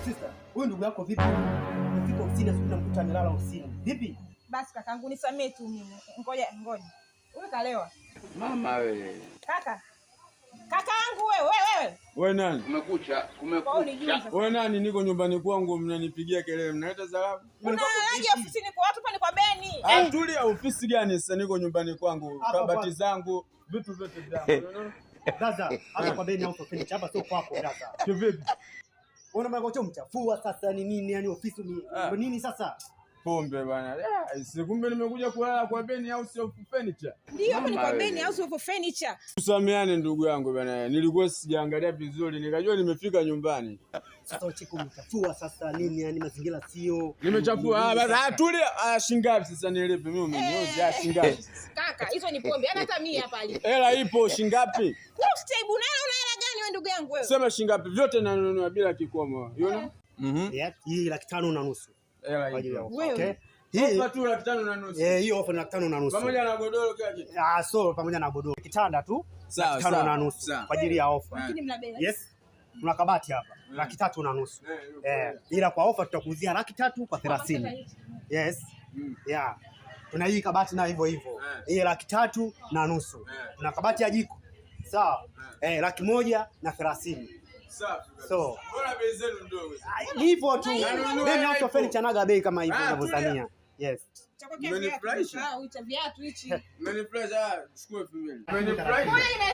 Sister, huyu ndugu yako vipi? Unafika ofisini asubuhi namkuta amelala ofisini. Vipi? Basi kakaangu nisamee tu mimi. Ngoja. Wewe kalewa. Mama wewe. Kakaangu wewe. Wewe nani? Kumekucha. Wewe nani? Niko nyumbani kwangu mnanipigia kelele. Mnaleta salamu. Unalalaje ofisini kwa watu pale kwa Beni? Tulia, ofisi gani sasa? Niko nyumbani kwangu. Kabati zangu, vitu vyote vyangu. Dada, hata kwa Beni au ofisini hapa sio kwako dada. Kivipi? Unaona mko mchafua sasa ni nini? Yani ofisi ni nini sasa? Pombe bwana. Kumbe nimekuja kulala kwa Beni House of Furniture. Ndio hapo ni kwa Beni House of Furniture. Tusameane ndugu yangu bwana. Nilikuwa sijaangalia vizuri, nikajua nimefika nyumbani. Sasa uchiku mchafua sasa nini? Yani mazingira sio. Nimechafua. Basi tulia. Shingapi sasa nilipe mimi umenioza shingapi? Kaka, hizo ni pombe. Hata mimi hapa ali. Hela ipo shingapi? Wewe stable una hela gani wewe ndugu yangu wewe? Sema shingapi? Vyote nanunua bila kikomo. Unaona? Hii 5,500. Hela ipo. Okay. Hii watu 5,500. Hiyo ofa ni 5,500. Pamoja na godoro kake. So pamoja na godoro. Kitanda tu 5,500 kwa ajili ya ofa. Lakini mna bei. Yes. Tuna kabati hapa 3,500. Ila kwa ofa tutakuuzia 3,300 kwa 30. Yes. Yeah. Tuna hii kabati na hivyo. Hii 3,300. Tuna kabati ya jiko. Sawa. 130,000. Safi. So, bora bei zenu ndogo. Hivyo tu. Mimi hata furniture naga bei kama hivyo unavyodhania. Yes. Umenifurahisha. Viatu hichi. Umenifurahisha. Chukua 2,000. Umenifurahisha.